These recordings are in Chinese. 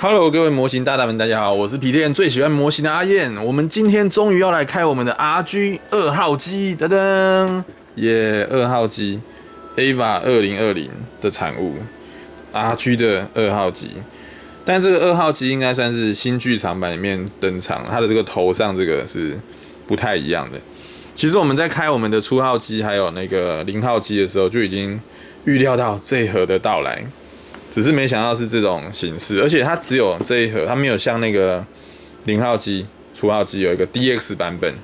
Hello，各位模型大大们，大家好，我是皮店最喜欢模型的阿燕。我们今天终于要来开我们的 RG 2号机，噔噔，耶，二号机 ，AVA 2020的产物 ，RG 的2号机。但这个2号机应该算是新剧场版里面登场，它的这个头上这个是不太一样的。其实我们在开我们的初号机还有那个0号机的时候，就已经预料到这一盒的到来。只是没想到是这种形式，而且它只有这一盒，它没有像那个0号机、初号机有一个 DX 版本，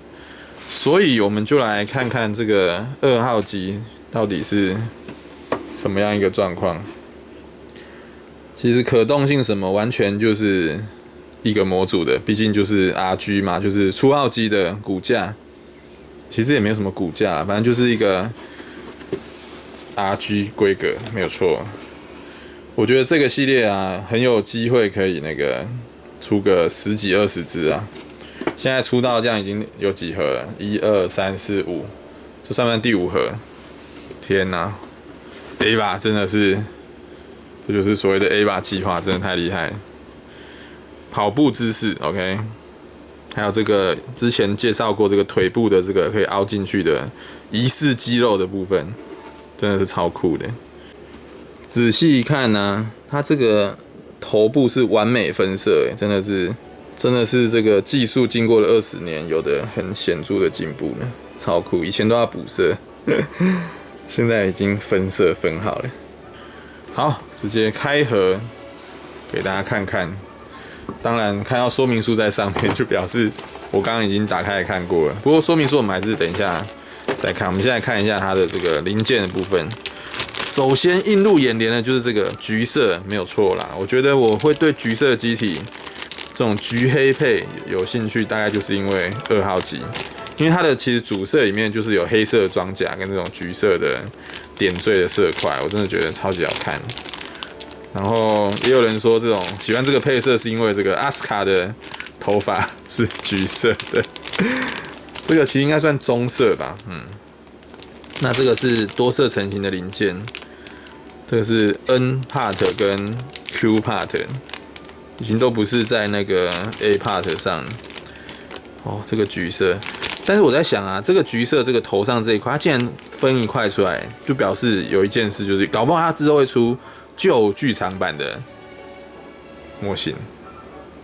所以我们就来看看这个2号机到底是什么样一个状况。其实可动性什么完全就是一个模组的，毕竟就是 RG 嘛，就是初号机的骨架，其实也没有什么骨架，反正就是一个 RG 规格，没有错。我觉得这个系列啊，很有机会可以那个出个10几20只啊。现在出到这样已经有几盒了，1、2、3、4、5，这算不算第5盒？天哪 ，AVA 真的是，这就是所谓的 AVA 计划，真的太厉害了。跑步姿势 ，OK， 还有这个之前介绍过这个腿部的这个可以凹进去的疑似肌肉的部分，真的是超酷的。仔细一看呢，它这个头部是完美分色，真的是这个技术经过了20年，有的很显著的进步呢，超酷！以前都要补色，现在已经分色分好了。好，直接开盒给大家看看。当然，看到说明书在上面，就表示我刚刚已经打开来看过了。不过说明书我们还是等一下再看。我们现在看一下它的这个零件的部分。首先映入眼帘的就是这个橘色，没有错啦。我觉得我会对橘色机体这种橘黑配有兴趣，大概就是因为2号机，因为它的其实主色里面就是有黑色的装甲跟这种橘色的点缀的色块，我真的觉得超级好看。然后也有人说这种喜欢这个配色是因为这个阿斯卡的头发是橘色的，这个其实应该算棕色吧，那这个是多色成型的零件。这个是 N part 跟 Q part， 已经都不是在那个 A part 上。哦，这个橘色，但是我在想啊，这个橘色这个头上这一块，它竟然分一块出来，就表示有一件事，就是搞不好它之后会出旧剧场版的模型。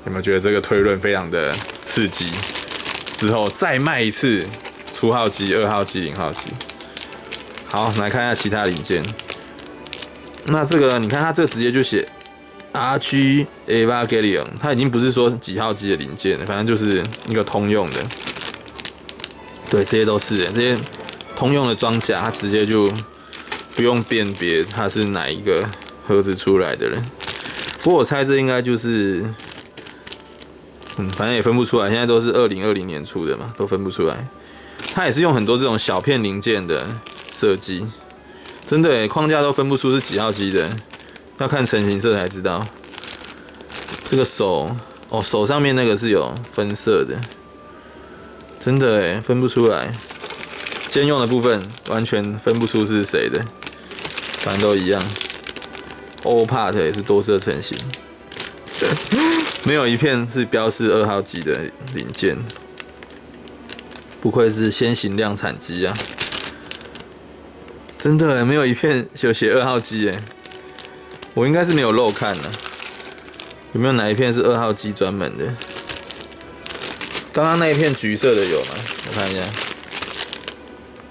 有没有觉得这个推论非常的刺激？之后再卖一次初号机、2号机、0号机。好，来看一下其他零件。那这个你看，它这个直接就写 RG Evangelion， 它已经不是说几号机的零件了，反正就是一个通用的。对，这些都是这些通用的装甲，它直接就不用辨别它是哪一个盒子出来的了。不过我猜这应该就是，反正也分不出来，现在都是2020年出的嘛，都分不出来。它也是用很多这种小片零件的设计。真的耶，框架都分不出是几号机的，要看成型色才知道。这个手哦，手上面那个是有分色的，真的耶，分不出来。兼用的部分完全分不出是谁的，反正都一样。O part 也是多色成型，没有一片是标示2号机的零件，不愧是先行量产机啊！真的没有一片有写2号机耶，我应该是没有漏看呢。有没有哪一片是2号机专门的？刚刚那一片橘色的有吗？我看一下，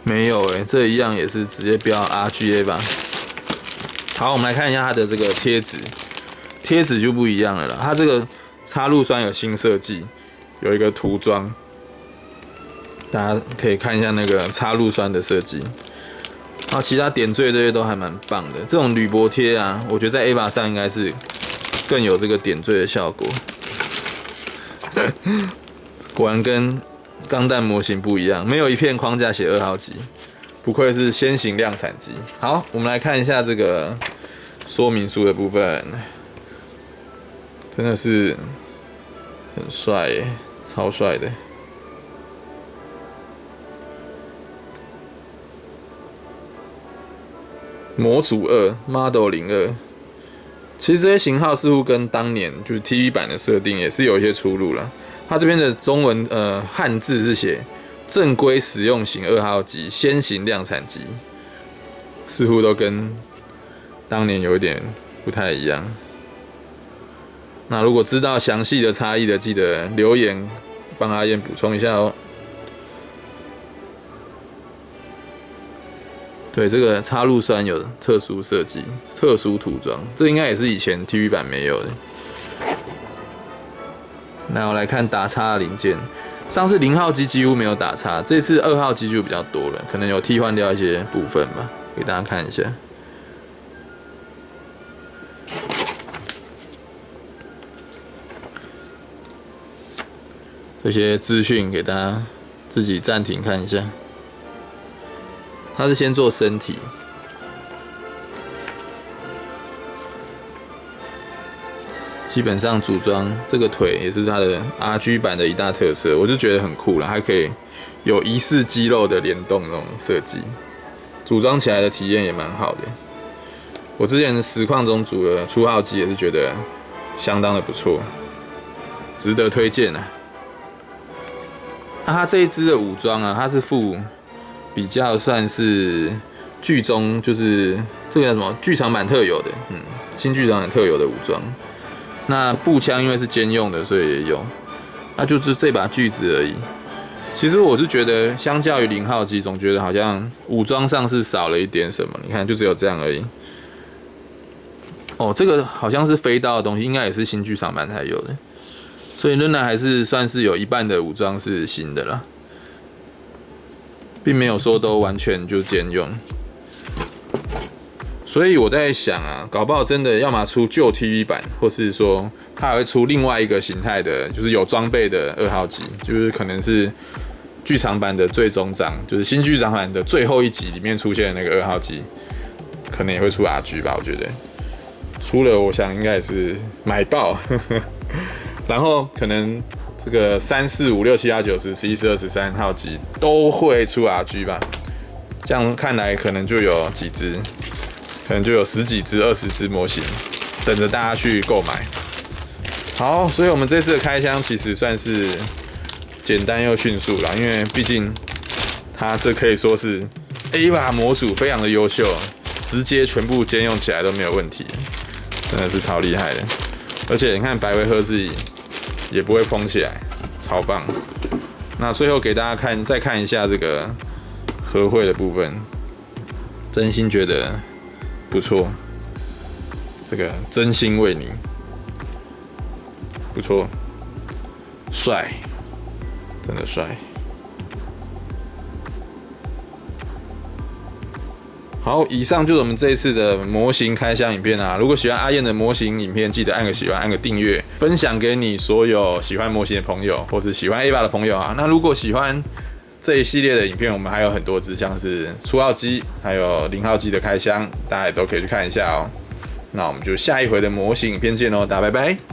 没有哎，这一样也是直接标 RGA 吧。好，我们来看一下它的这个贴纸，贴纸就不一样了啦。它这个插入栓有新设计，有一个涂装，大家可以看一下那个插入栓的设计。其他点缀这些都还蛮棒的。这种铝箔贴啊，我觉得在 AVA 上应该是更有这个点缀的效果。果然跟钢弹模型不一样，没有一片框架写2号机，不愧是先行量产机。好，我们来看一下这个说明书的部分，真的是很帅耶，超帅的。模组2 Model 02其实这些型号似乎跟当年就是 TV 版的设定也是有一些出入啦。它这边的中文汉字是写正规使用型2号机，先行量产机，似乎都跟当年有一点不太一样。那如果知道详细的差异的，记得留言帮阿燕补充一下哦。对，这个插入栓有特殊设计、特殊涂装，这应该也是以前 TV 版没有的。那我来看打叉的零件，上次0号机几乎没有打叉，这次2号机就比较多了，可能有替换掉一些部分吧，给大家看一下。这些资讯给大家自己暂停看一下。它是先做身体，基本上组装这个腿也是它的 RG 版的一大特色，我就觉得很酷了，还可以有疑似肌肉的联动那种设计，组装起来的体验也蛮好的。我之前实况中组的初号机也是觉得相当的不错，值得推荐啊。那它这一支的武装啊，它是附比较算是剧中就是这个叫什么剧场版特有的，新剧场版特有的武装。那步枪因为是兼用的，所以也有。那就是这把锯子而已。其实我是觉得，相较于0号机，总觉得好像武装上是少了一点什么。你看，就只有这样而已。哦，这个好像是飞刀的东西，应该也是新剧场版才有的。所以仍然还是算是有一半的武装是新的啦。并没有说都完全就兼用，所以我在想啊，搞不好真的要么出旧 TV 版，或是说它还会出另外一个形态的，就是有装备的2号机，就是可能是剧场版的最终章，就是新剧场版的最后一集里面出现的那个2号机，可能也会出 RG 吧，我觉得出了，我想应该也是买爆，然后可能。这个3、4、5、6、7、8、9、10、11、12、13号机都会出 RG 吧？这样看来，可能就有几只，可能就有10几只、20只模型等着大家去购买。好，所以我们这次的开箱其实算是简单又迅速啦，因为毕竟它这可以说是 AVA 模组非常的优秀，直接全部兼用起来都没有问题，真的是超厉害的。而且你看百威赫兹也不会蓬起来，超棒。那最后给大家看，再看一下这个和绘的部分，真心觉得不错。这个真心为你，不错，帅，真的帅。好，以上就是我们这一次的模型开箱影片啊。如果喜欢阿燕的模型影片，记得按个喜欢，按个订阅，分享给你所有喜欢模型的朋友，或是喜欢 AVA 的朋友啊。那如果喜欢这一系列的影片，我们还有很多支，像是初号机，还有0号机的开箱，大家也都可以去看一下哦。那我们就下一回的模型影片见喽，大家拜拜。